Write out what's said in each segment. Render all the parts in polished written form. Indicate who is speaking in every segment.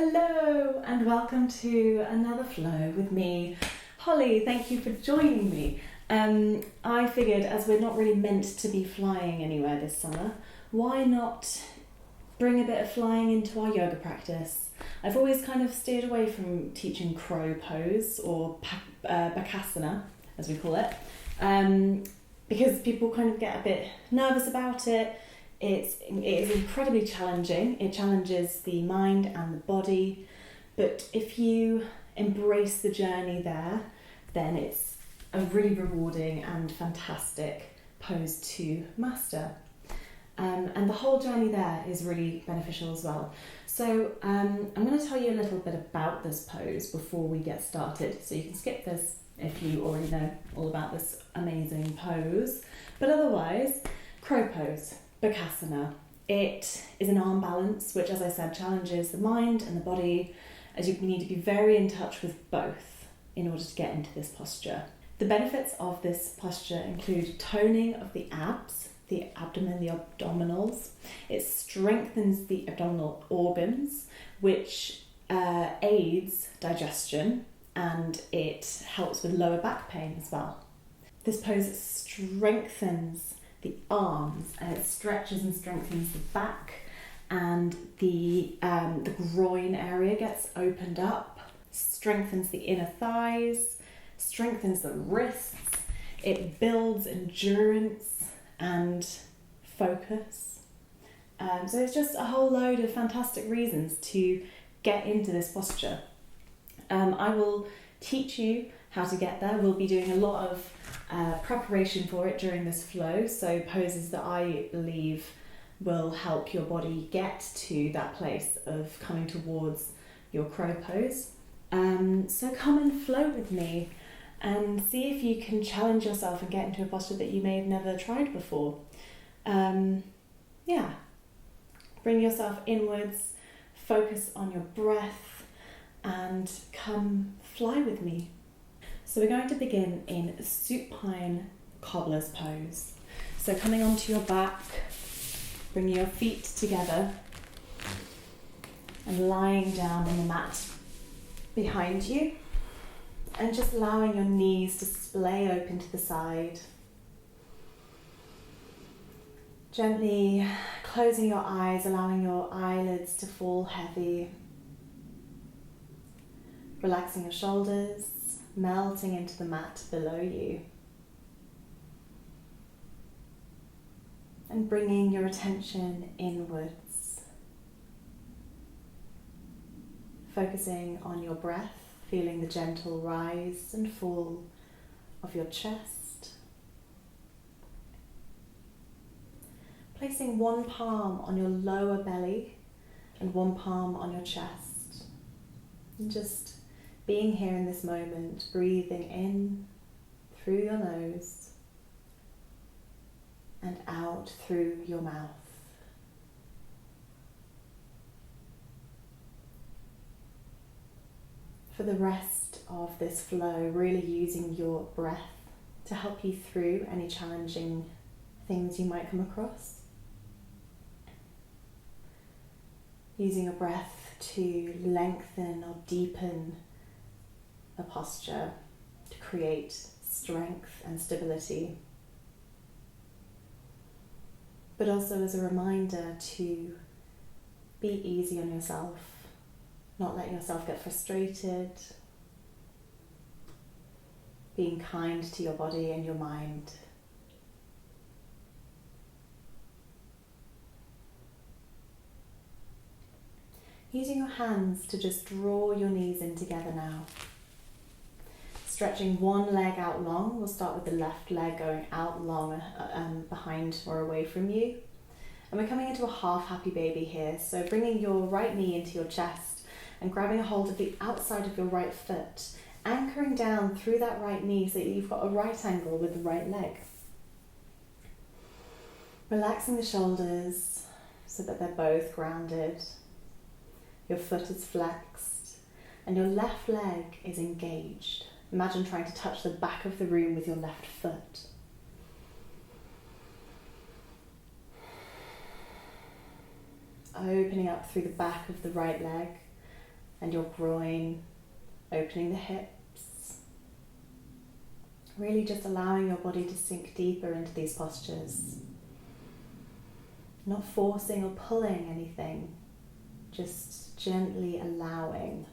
Speaker 1: Hello and welcome to another flow with me, Holly. Thank you for joining me. I figured as we're not really meant to be flying anywhere this summer, why not bring a bit of flying into our yoga practice? I've always kind of steered away from teaching crow pose or Bakasana, as we call it, because people kind of get a bit nervous about it. It is incredibly challenging. It challenges the mind and the body, but if you embrace the journey there, then it's a really rewarding and fantastic pose to master. And the whole journey there is really beneficial as well. So I'm going to tell you a little bit about this pose before we get started. So you can skip this if you already know all about this amazing pose. But otherwise, crow pose. Bakasana. It is an arm balance, which, as I said, challenges the mind and the body, as you need to be very in touch with both in order to get into this posture. The benefits of this posture include toning of the abs, the abdomen, the abdominals. It strengthens the abdominal organs, which aids digestion, and it helps with lower back pain as well. This pose strengthens the arms, and it stretches and strengthens the back, and the groin area gets opened up, strengthens the inner thighs, strengthens the wrists. It builds endurance and focus. So it's just a whole load of fantastic reasons to get into this posture. I will teach you how to get there. We'll be doing a lot of preparation for it during this flow, so poses that I believe will help your body get to that place of coming towards your crow pose. So come and flow with me and see if you can challenge yourself and get into a posture that you may have never tried before. Bring yourself inwards, focus on your breath, and come fly with me. So we're going to begin in supine cobbler's pose. So coming onto your back, bringing your feet together and lying down on the mat behind you, and just allowing your knees to splay open to the side. Gently closing your eyes, allowing your eyelids to fall heavy. Relaxing your shoulders, melting into the mat below you, and bringing your attention inwards, focusing on your breath, feeling the gentle rise and fall of your chest, placing one palm on your lower belly and one palm on your chest, and just being here in this moment, breathing in through your nose and out through your mouth. For the rest of this flow, really using your breath to help you through any challenging things you might come across. Using your breath to lengthen or deepen a posture, to create strength and stability, but also as a reminder to be easy on yourself, not letting yourself get frustrated, being kind to your body and your mind. Using your hands to just draw your knees in together now. Stretching one leg out long. We'll start with the left leg going out long behind or away from you. And we're coming into a half happy baby here. So bringing your right knee into your chest and grabbing a hold of the outside of your right foot, anchoring down through that right knee so that you've got a right angle with the right leg. Relaxing the shoulders so that they're both grounded. Your foot is flexed and your left leg is engaged. Imagine trying to touch the back of the room with your left foot. Opening up through the back of the right leg and your groin, opening the hips. Really just allowing your body to sink deeper into these postures. Not forcing or pulling anything, just gently allowing.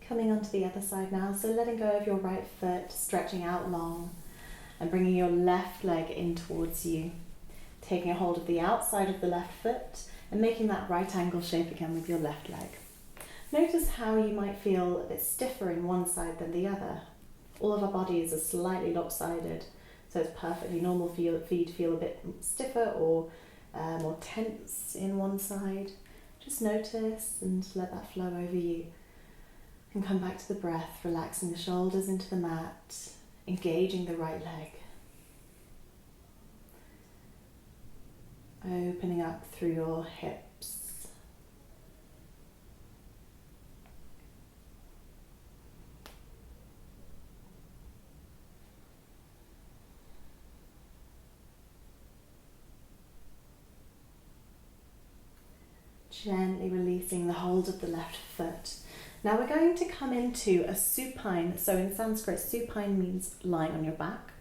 Speaker 1: Coming onto the other side now, so letting go of your right foot, stretching out long and bringing your left leg in towards you. Taking a hold of the outside of the left foot and making that right angle shape again with your left leg. Notice how you might feel a bit stiffer in one side than the other. All of our bodies are slightly lopsided, so it's perfectly normal for you to feel a bit stiffer or more tense in one side. Just notice and let that flow over you. And come back to the breath, relaxing the shoulders into the mat, engaging the right leg. Opening up through your hips. Gently releasing the hold of the left foot. Now we're going to come into a supine. So in Sanskrit, supine means lying on your back,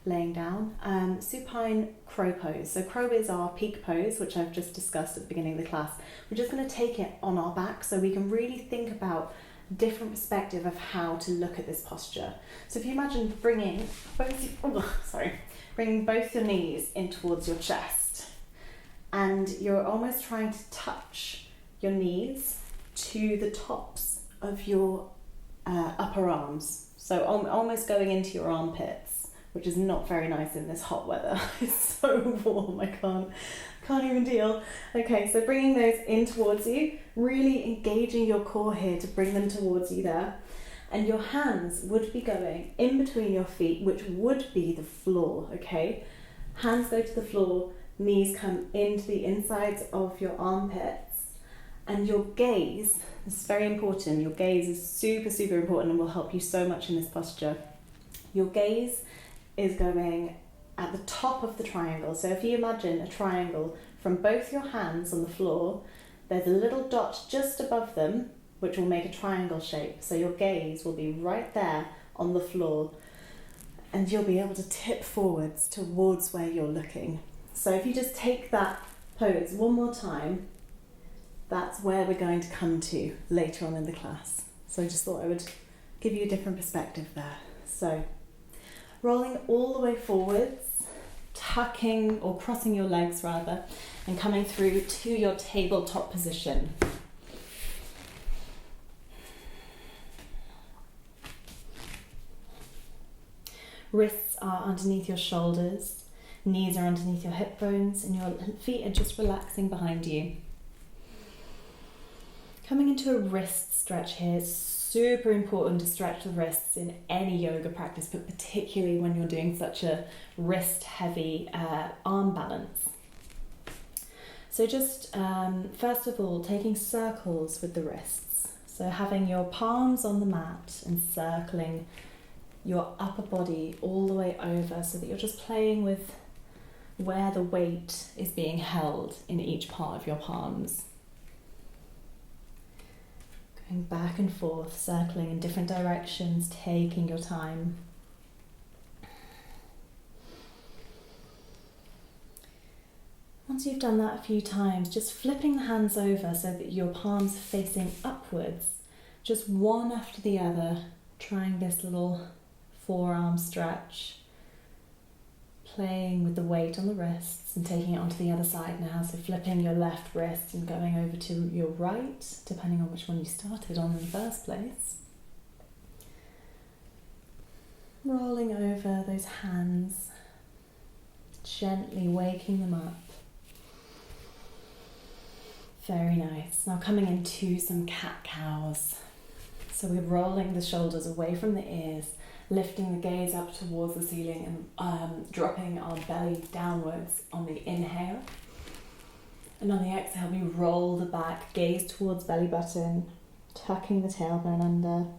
Speaker 1: laying down. Supine crow pose. So crow is our peak pose, which I've just discussed at the beginning of the class. We're just going to take it on our back so we can really think about a different perspective of how to look at this posture. So if you imagine bringing both your knees in towards your chest, and you're almost trying to touch your knees to the tops of your upper arms. So almost going into your armpits, which is not very nice in this hot weather. It's so warm, I can't even deal. Okay, so bringing those in towards you, really engaging your core here to bring them towards you there. And your hands would be going in between your feet, which would be the floor, okay? Hands go to the floor, knees come into the insides of your armpits. And your gaze, this is very important, your gaze is super, super important and will help you so much in this posture. Your gaze is going at the top of the triangle. So if you imagine a triangle from both your hands on the floor, there's a little dot just above them, which will make a triangle shape. So your gaze will be right there on the floor and you'll be able to tip forwards towards where you're looking. So if you just take that pose one more time, that's where we're going to come to later on in the class. So I just thought I would give you a different perspective there. So rolling all the way forwards, tucking or crossing your legs rather, and coming through to your tabletop position. Wrists are underneath your shoulders, knees are underneath your hip bones, and your feet are just relaxing behind you. Coming into a wrist stretch here, it's super important to stretch the wrists in any yoga practice, but particularly when you're doing such a wrist-heavy arm balance. So just first of all, taking circles with the wrists. So having your palms on the mat and circling your upper body all the way over so that you're just playing with where the weight is being held in each part of your palms. Going back and forth, circling in different directions, taking your time. Once you've done that a few times, just flipping the hands over so that your palms are facing upwards, just one after the other, trying this little forearm stretch, playing with the weight on the wrists and taking it onto the other side now. So flipping your left wrist and going over to your right, depending on which one you started on in the first place. Rolling over those hands, gently waking them up. Very nice. Now coming into some cat-cows. So we're rolling the shoulders away from the ears, lifting the gaze up towards the ceiling and dropping our belly downwards on the inhale. And on the exhale, we roll the back, gaze towards belly button, tucking the tailbone under.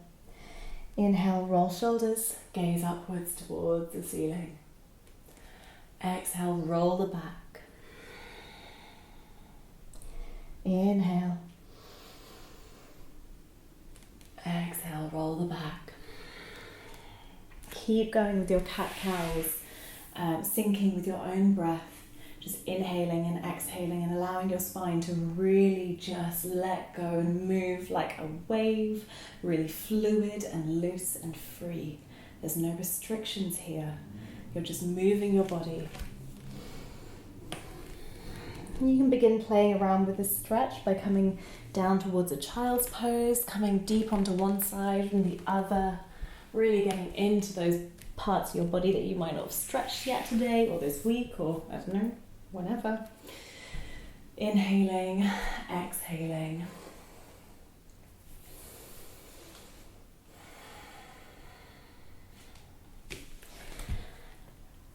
Speaker 1: Inhale, roll shoulders, gaze upwards towards the ceiling. Exhale, roll the back. Inhale. Exhale, roll the back. Keep going with your cat-cows, syncing with your own breath. Just inhaling and exhaling and allowing your spine to really just let go and move like a wave, really fluid and loose and free. There's no restrictions here. You're just moving your body. You can begin playing around with this stretch by coming down towards a child's pose, coming deep onto one side and the other, really getting into those parts of your body that you might not have stretched yet today or this week or, I don't know, whenever. Inhaling, exhaling.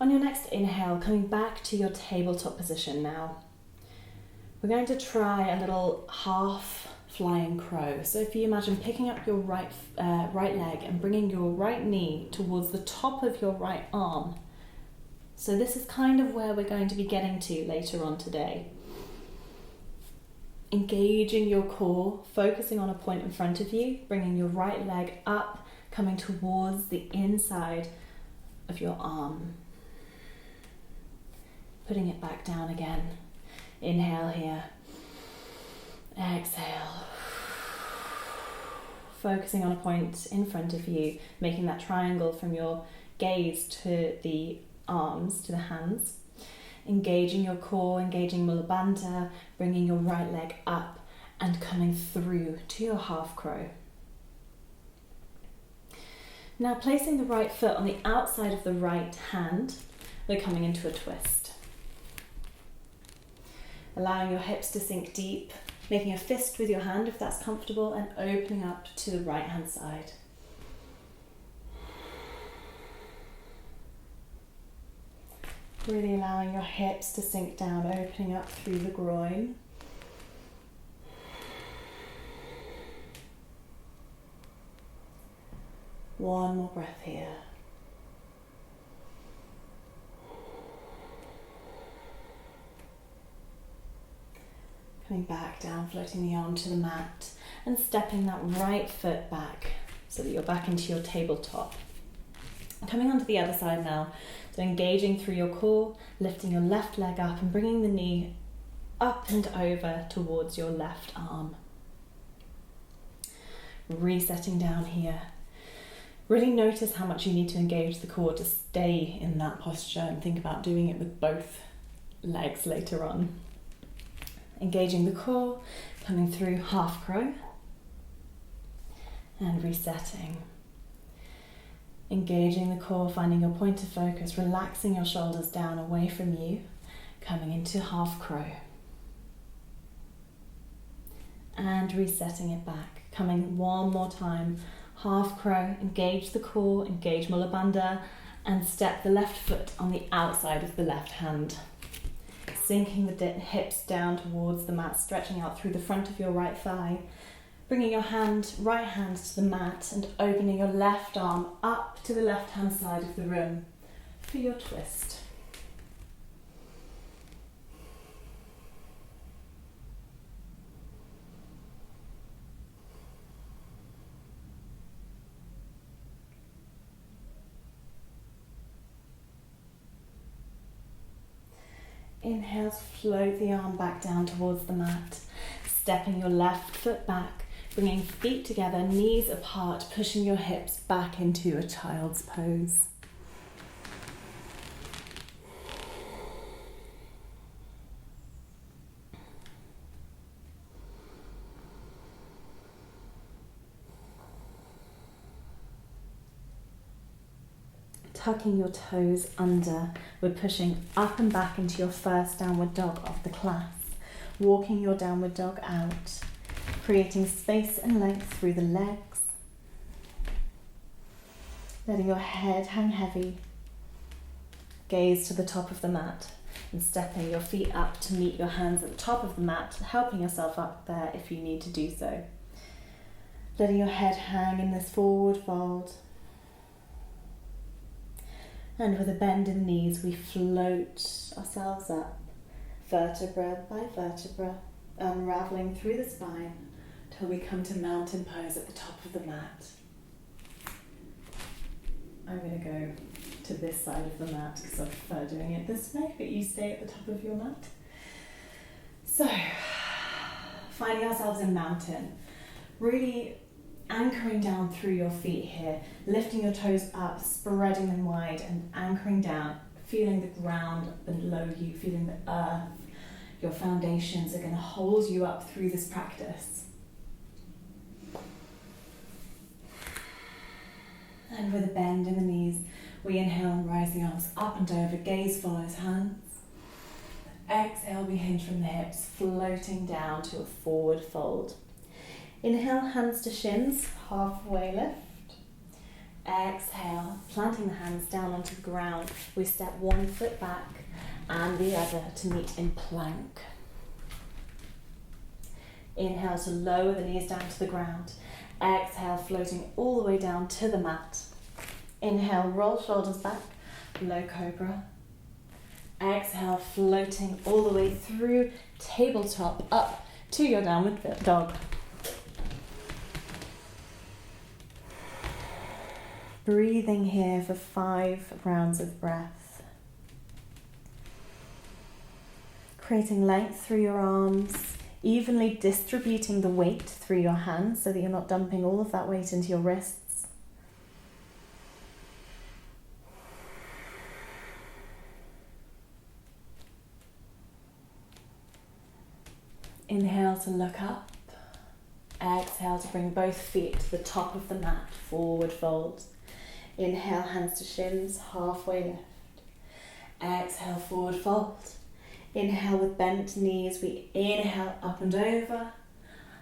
Speaker 1: On your next inhale, coming back to your tabletop position now. We're going to try a little half flying crow. So if you imagine picking up your right leg and bringing your right knee towards the top of your right arm. So this is kind of where we're going to be getting to later on today. Engaging your core, focusing on a point in front of you, bringing your right leg up, coming towards the inside of your arm. Putting it back down again. Inhale here. Exhale. Focusing on a point in front of you, making that triangle from your gaze to the arms, to the hands. Engaging your core, engaging Mula Bandha, bringing your right leg up and coming through to your half crow. Now placing the right foot on the outside of the right hand, we're coming into a twist. Allowing your hips to sink deep, making a fist with your hand if that's comfortable, and opening up to the right hand side. Really allowing your hips to sink down, opening up through the groin. One more breath here. Coming back down, floating the arm to the mat and stepping that right foot back so that you're back into your tabletop. Coming onto the other side now, so engaging through your core, lifting your left leg up and bringing the knee up and over towards your left arm. Resetting down here. Really notice how much you need to engage the core to stay in that posture, and think about doing it with both legs later on. Engaging the core, coming through half crow and resetting. Engaging the core, finding your point of focus, relaxing your shoulders down away from you, coming into half crow. And resetting it back, coming one more time, half crow, engage the core, engage Mula Bandha, and step the left foot on the outside of the left hand. Sinking the hips down towards the mat, stretching out through the front of your right thigh. Bringing your right hand to the mat and opening your left arm up to the left-hand side of the room for your twist. Inhale to float the arm back down towards the mat, stepping your left foot back, bringing feet together, knees apart, pushing your hips back into a child's pose. Tucking your toes under, we're pushing up and back into your first downward dog of the class, walking your downward dog out, creating space and length through the legs, letting your head hang heavy, gaze to the top of the mat and stepping your feet up to meet your hands at the top of the mat, helping yourself up there if you need to do so. Letting your head hang in this forward fold. And with a bend in the knees, we float ourselves up, vertebra by vertebra, unraveling through the spine till we come to mountain pose at the top of the mat. I'm going to go to this side of the mat because I prefer doing it this way, but you stay at the top of your mat. So, finding ourselves in mountain, really anchoring down through your feet here, lifting your toes up, spreading them wide and anchoring down, feeling the ground below you, feeling the earth. Your foundations are going to hold you up through this practice. And with a bend in the knees, we inhale and rise the arms up and over, gaze follows hands. Exhale, we hinge from the hips, floating down to a forward fold. Inhale, hands to shins, halfway lift. Exhale, planting the hands down onto the ground. We step one foot back and the other to meet in plank. Inhale to lower the knees down to the ground. Exhale, floating all the way down to the mat. Inhale, roll shoulders back, low cobra. Exhale, floating all the way through tabletop up to your downward dog. Breathing here for 5 rounds of breath. Creating length through your arms, evenly distributing the weight through your hands so that you're not dumping all of that weight into your wrists. Inhale to look up. Exhale to bring both feet to the top of the mat, forward fold. Inhale, hands to shins, halfway lift. Exhale, forward fold. Inhale with bent knees, we inhale up and over.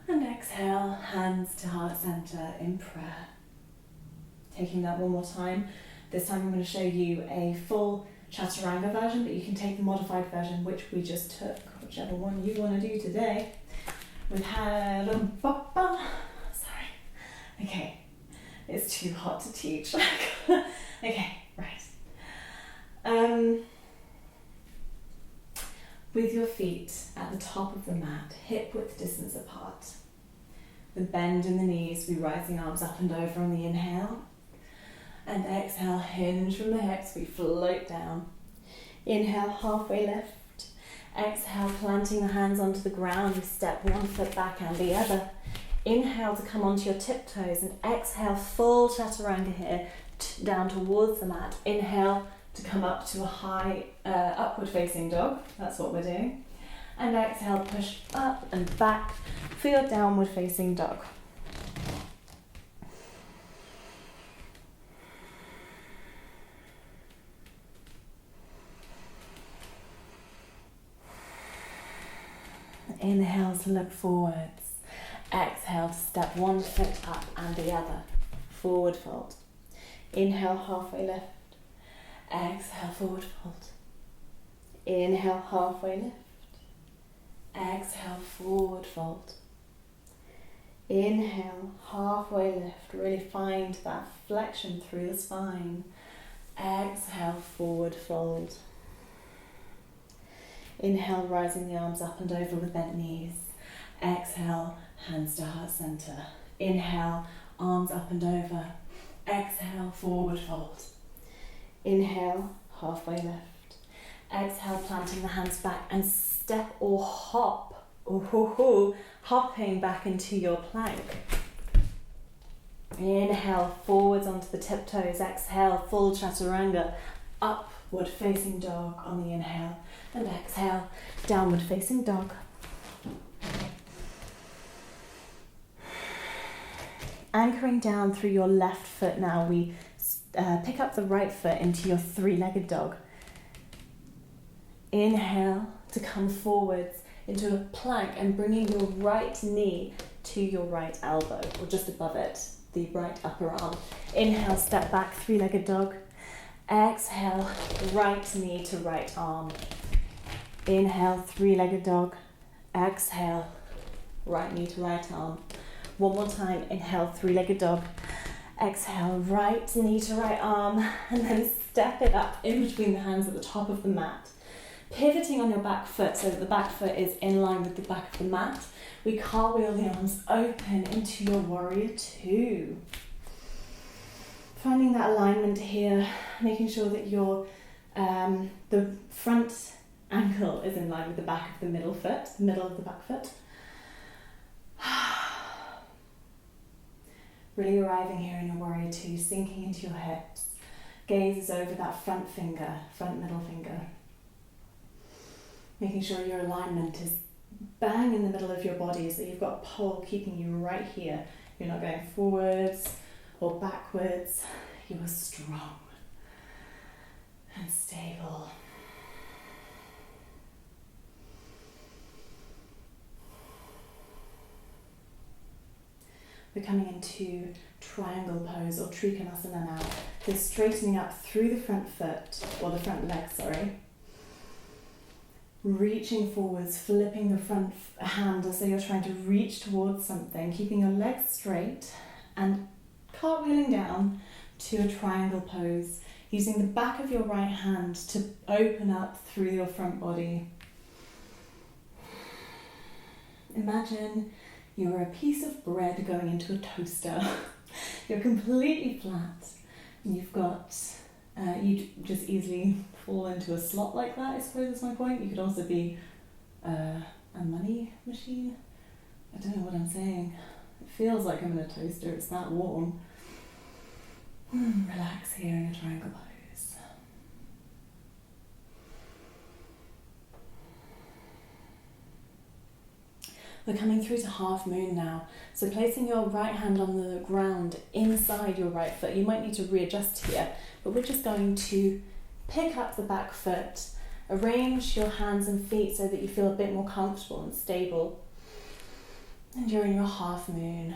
Speaker 1: And exhale, hands to heart center in prayer. Taking that one more time. This time I'm going to show you a full chaturanga version, but you can take the modified version, which we just took, whichever one you want to do today. With sorry. Okay. It's too hot to teach. Okay, right. With your feet at the top of the mat, hip width distance apart. With bend in the knees, we rise the arms up and over on the inhale. And exhale, hinge from the hips, we float down. Inhale, halfway lift. Exhale, planting the hands onto the ground, we step one foot back and the other. Inhale to come onto your tiptoes and exhale, full chaturanga here, down towards the mat. Inhale to come up to a high upward facing dog. That's what we're doing. And exhale, push up and back for your downward facing dog. Inhale to look forwards. Exhale to step one foot up and the other. Forward fold. Inhale, halfway lift. Exhale, forward fold. Inhale, halfway lift. Exhale, forward fold. Inhale, halfway lift. Really find that flexion through the spine. Exhale, forward fold. Inhale, rising the arms up and over with bent knees. Exhale, hands to heart center. Inhale, arms up and over. Exhale, forward fold. Inhale, halfway lift. Exhale, planting the hands back and step or hop. Hopping back into your plank. Inhale, forwards onto the tiptoes. Exhale, full chaturanga. Upward facing dog on the inhale. And exhale, downward facing dog. Anchoring down through your left foot now, we pick up the right foot into your three-legged dog. Inhale to come forwards into a plank and bringing your right knee to your right elbow, or just above it, the right upper arm. Inhale, step back, three-legged dog. Exhale, right knee to right arm. Inhale, three-legged dog. Exhale, right knee to right arm. One more time, inhale, three-legged dog. Exhale, right knee to right arm, and then step it up in between the hands at the top of the mat. Pivoting on your back foot so that the back foot is in line with the back of the mat. We cartwheel the arms open into your warrior two. Finding that alignment here, making sure that your the front ankle is in line with the back of the middle foot, the middle of the back foot. Really arriving here in your warrior two, sinking into your hips. Gaze is over that front finger, front middle finger. Making sure your alignment is bang in the middle of your body so you've got a pole keeping you right here. You're not going forwards or backwards. You are strong and stable. We're coming into triangle pose or trikonasana now. This straightening up through the front foot, or the front leg, sorry. Reaching forwards, flipping the front hand as though you're trying to reach towards something, keeping your legs straight and cartwheeling down to a triangle pose, using the back of your right hand to open up through your front body. Imagine you're a piece of bread going into a toaster. You're completely flat. And you've got, you just easily fall into a slot like that, I suppose is my point. You could also be a money machine. I don't know what I'm saying. It feels like I'm in a toaster, it's that warm. Relax here in a triangle pose. We're coming through to half moon now. So placing your right hand on the ground inside your right foot. You might need to readjust here, but we're just going to pick up the back foot, arrange your hands and feet so that you feel a bit more comfortable and stable. And you're in your half moon.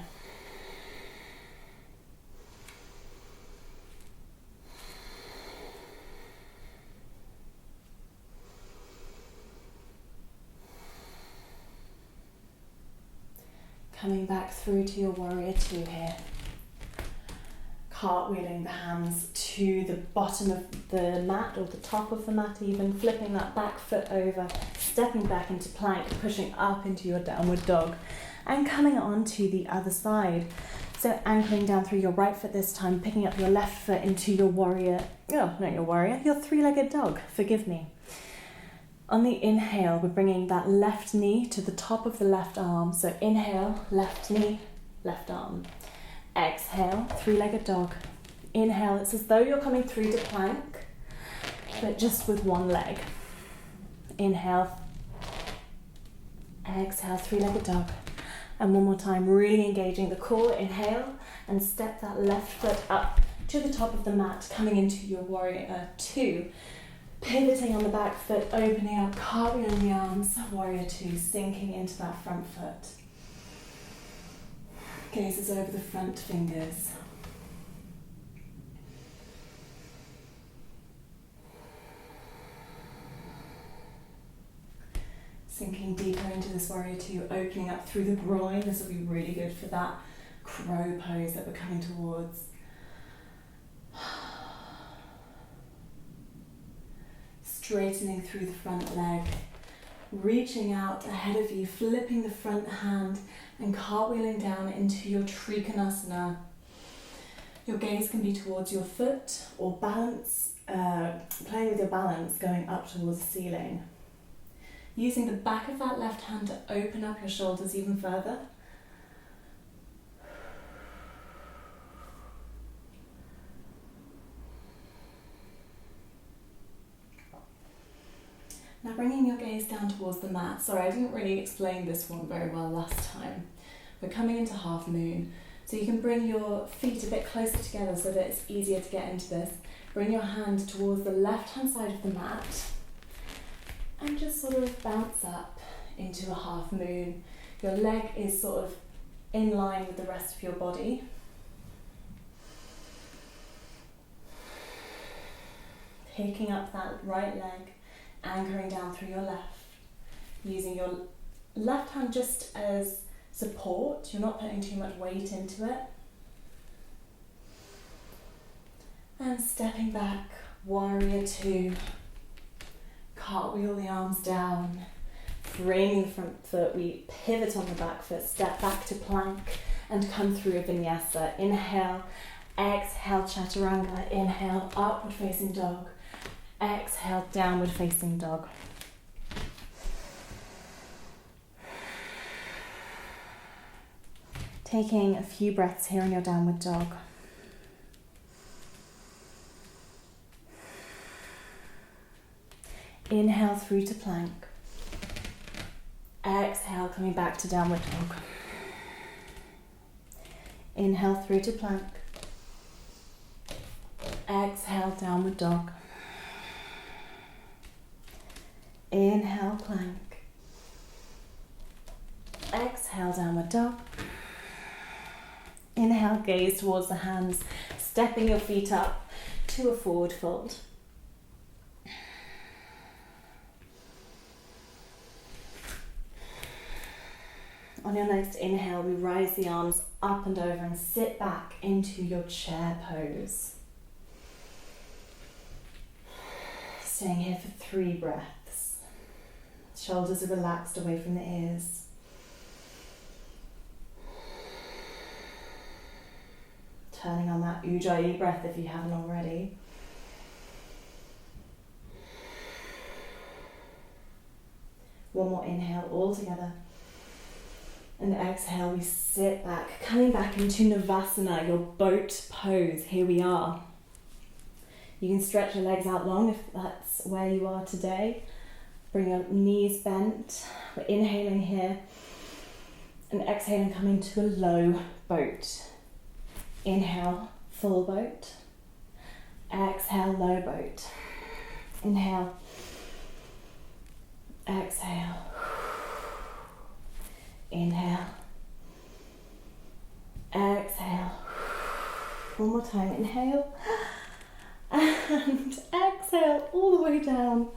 Speaker 1: Coming back through to your warrior two here. Cartwheeling the hands to the bottom of the mat or the top of the mat even, flipping that back foot over, stepping back into plank, pushing up into your downward dog and coming on to the other side. So anchoring down through your right foot this time, picking up your left foot into your warrior, oh, not your warrior, your three-legged dog, forgive me. On the inhale, we're bringing that left knee to the top of the left arm. So inhale, left knee, left arm. Exhale, three-legged dog. Inhale, it's as though you're coming through to plank, but just with one leg. Inhale, exhale, three-legged dog. And one more time, really engaging the core. Inhale, and step that left foot up to the top of the mat, coming into your warrior two. Pivoting on the back foot, opening up, cartwheeling the arms, warrior two, sinking into that front foot. Gazes over the front fingers. Sinking deeper into this warrior two, opening up through the groin. This will be really good for that crow pose that we're coming towards. Straightening through the front leg, reaching out ahead of you, flipping the front hand and cartwheeling down into your trikonasana. Your gaze can be towards your foot or balance, playing with your balance, going up towards the ceiling. Using the back of that left hand to open up your shoulders even further. Now bringing your gaze down towards the mat. Sorry, I didn't really explain this one very well last time. We're coming into half moon. So you can bring your feet a bit closer together so that it's easier to get into this. Bring your hand towards the left-hand side of the mat and just sort of bounce up into a half moon. Your leg is sort of in line with the rest of your body. Picking up that right leg, anchoring down through your left, using your left hand just as support. You're not putting too much weight into it. And stepping back, warrior two. Cartwheel the arms down. Framing the front foot, we pivot on the back foot, step back to plank and come through a vinyasa. Inhale, exhale, chaturanga. Inhale, upward facing dog. Exhale, downward facing dog. Taking a few breaths here in your downward dog. Inhale through to plank. Exhale, coming back to downward dog. Inhale through to plank. Exhale, downward dog. Inhale, plank. Exhale, downward dog. Inhale, gaze towards the hands, stepping your feet up to a forward fold. On your next inhale, we rise the arms up and over and sit back into your chair pose. Staying here for 3 breaths. Shoulders are relaxed away from the ears. Turning on that ujjayi breath if you haven't already. One more inhale all together. And exhale, we sit back, coming back into Navasana, your boat pose. Here we are. You can stretch your legs out long if that's where you are today. Bring your knees bent. We're inhaling here. And exhaling, coming to a low boat. Inhale, full boat. Exhale, low boat. Inhale. Exhale. Inhale. Exhale. One more time. Inhale. And exhale all the way down.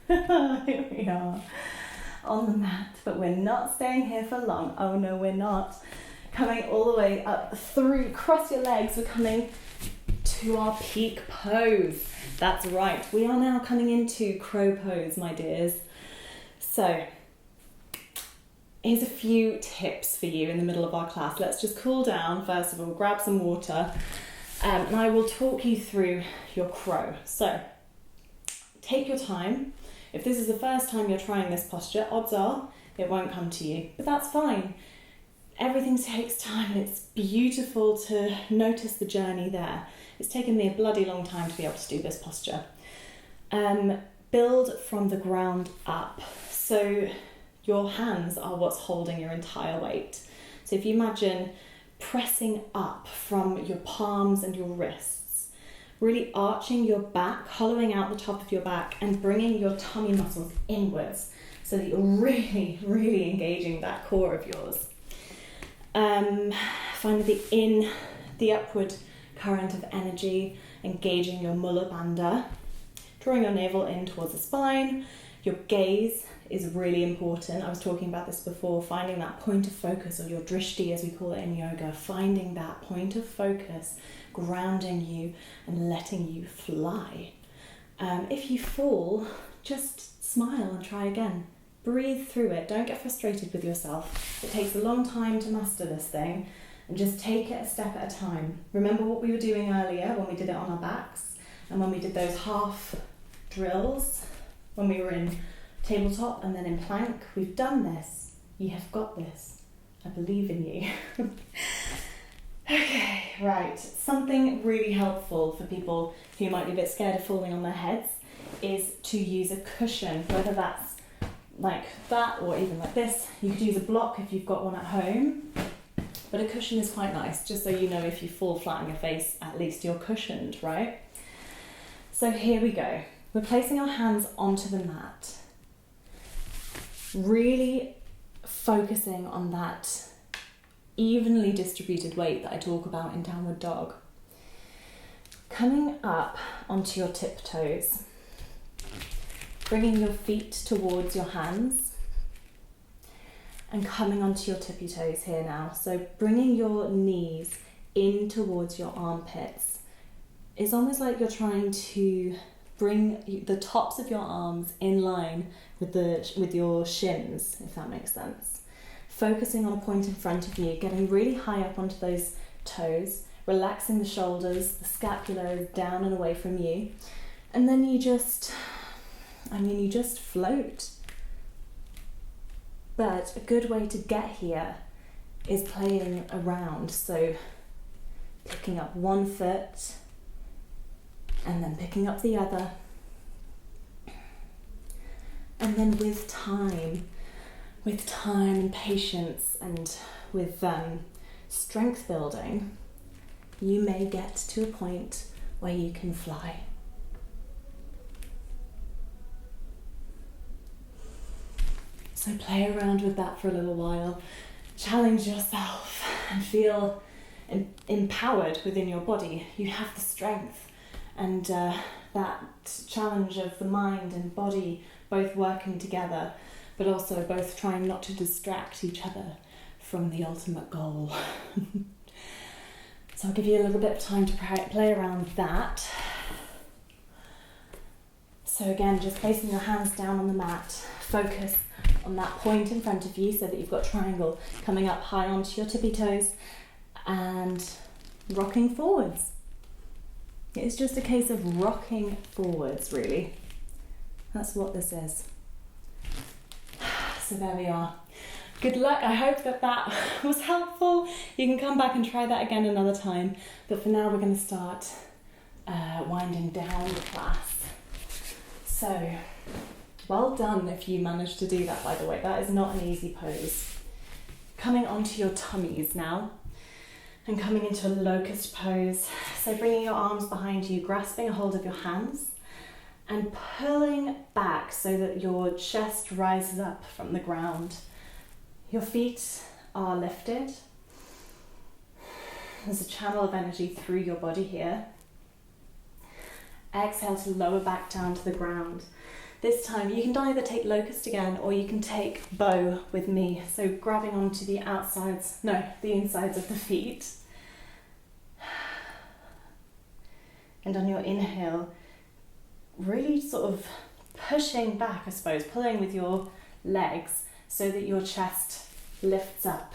Speaker 1: Here we are on the mat, but we're not staying here for long. Oh no, we're not. Coming all the way up through, cross your legs. We're coming to our peak pose. That's right. We are now coming into crow pose, my dears. So, here's a few tips for you in the middle of our class. Let's just cool down. First of all, grab some water, and I will talk you through your crow. So, take your time. If this is the first time you're trying this posture, odds are it won't come to you, but that's fine. Everything takes time, and it's beautiful to notice the journey there. It's taken me a bloody long time to be able to do this posture. Build from the ground up. So your hands are what's holding your entire weight. So if you imagine pressing up from your palms and your wrists, really arching your back, hollowing out the top of your back and bringing your tummy muscles inwards so that you're really, really engaging that core of yours. Find the upward current of energy, engaging your mula bandha, drawing your navel in towards the spine. Your gaze is really important. I was talking about this before, finding that point of focus, or your drishti as we call it in yoga, finding that point of focus, grounding you and letting you fly. If you fall, just smile and try again. Breathe through it. Don't get frustrated with yourself. It takes a long time to master this thing, and just take it a step at a time. Remember what we were doing earlier when we did it on our backs and when we did those half drills, when we were in tabletop and then in plank. We've done this. You have got this. I believe in you. Okay, right. Something really helpful for people who might be a bit scared of falling on their heads is to use a cushion, whether that's like that or even like this. You could use a block if you've got one at home, but a cushion is quite nice, just so you know if you fall flat on your face, at least you're cushioned, right? So here we go. We're placing our hands onto the mat, really focusing on that evenly distributed weight that I talk about in downward dog. Coming up onto your tiptoes, bringing your feet towards your hands, and coming onto your tippy toes here now. So bringing your knees in towards your armpits. It's almost like you're trying to bring the tops of your arms in line with your shins, if that makes sense. Focusing on a point in front of you, getting really high up onto those toes, relaxing the shoulders, the scapula is down and away from you. And then you just float. But a good way to get here is playing around. So picking up one foot and then picking up the other. And then with time and patience and with strength building, you may get to a point where you can fly. So play around with that for a little while. Challenge yourself and feel empowered within your body. You have the strength and that challenge of the mind and body both working together, but also both trying not to distract each other from the ultimate goal. So I'll give you a little bit of time to play around with that. So again, just placing your hands down on the mat, focus on that point in front of you so that you've got a triangle coming up high onto your tippy toes and rocking forwards. It's just a case of rocking forwards, really. That's what this is. So there we are. Good luck. I hope that was helpful. You can come back and try that again another time. But for now, we're going to start winding down the class. So, well done if you managed to do that, by the way. That is not an easy pose. Coming onto your tummies now and coming into a locust pose. So bringing your arms behind you, grasping a hold of your hands and pulling back so that your chest rises up from the ground. Your feet are lifted. There's a channel of energy through your body here. Exhale to lower back down to the ground. This time you can either take locust again or you can take bow with me. So grabbing onto the insides of the feet. And on your inhale, really sort of pushing back, I suppose, pulling with your legs so that your chest lifts up.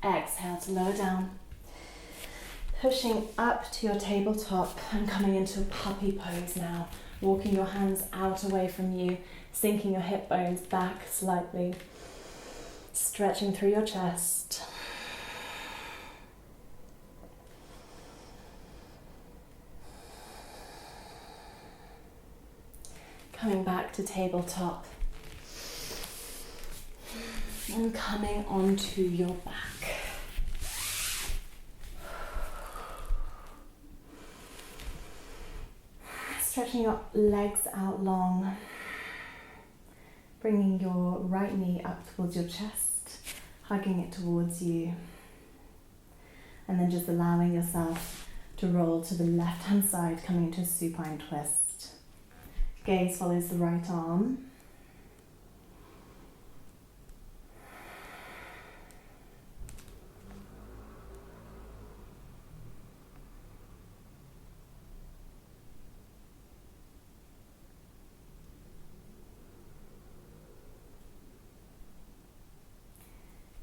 Speaker 1: Exhale to lower down. Pushing up to your tabletop and coming into a puppy pose now. Walking your hands out away from you, sinking your hip bones back slightly. Stretching through your chest. Coming back to tabletop. And coming onto your back. Stretching your legs out long. Bringing your right knee up towards your chest, hugging it towards you. And then just allowing yourself to roll to the left-hand side, coming into a supine twist. Gaze follows the right arm.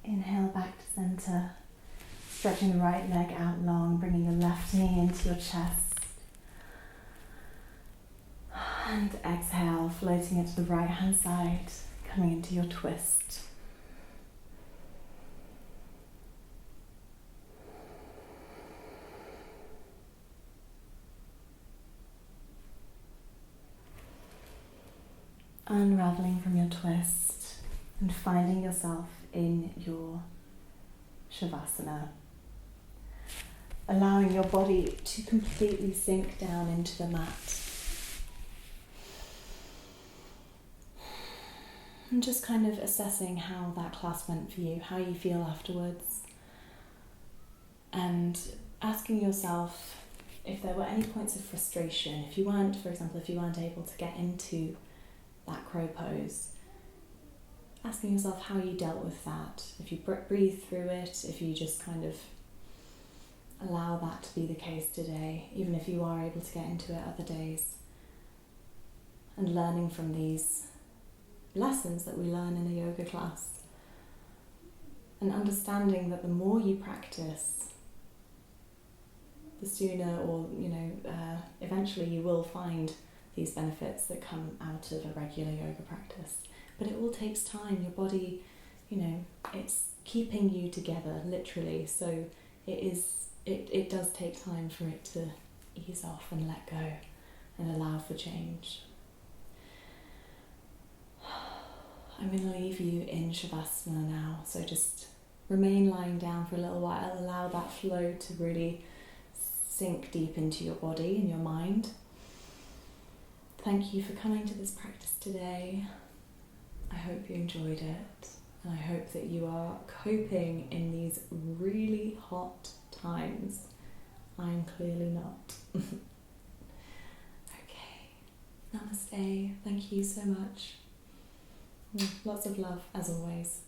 Speaker 1: Inhale back to center, stretching the right leg out long, bringing your left knee into your chest. And exhale, floating it to the right hand side, coming into your twist. Unraveling from your twist and finding yourself in your Shavasana. Allowing your body to completely sink down into the mat. And just kind of assessing how that class went for you, how you feel afterwards. And asking yourself if there were any points of frustration, if you weren't, for example, if you weren't able to get into that crow pose, asking yourself how you dealt with that, if you breathe through it, if you just kind of allow that to be the case today, even if you are able to get into it other days, and learning from these lessons that we learn in a yoga class, and understanding that the more you practice, the sooner, or eventually you will find these benefits that come out of a regular yoga practice. But it all takes time. Your body, it's keeping you together, literally. So it does take time for it to ease off and let go and allow for change. I'm going to leave you in Shavasana now. So just remain lying down for a little while. Allow that flow to really sink deep into your body and your mind. Thank you for coming to this practice today. I hope you enjoyed it, and I hope that you are coping in these really hot times. I'm clearly not. Okay, namaste. Thank you so much. Lots of love as always.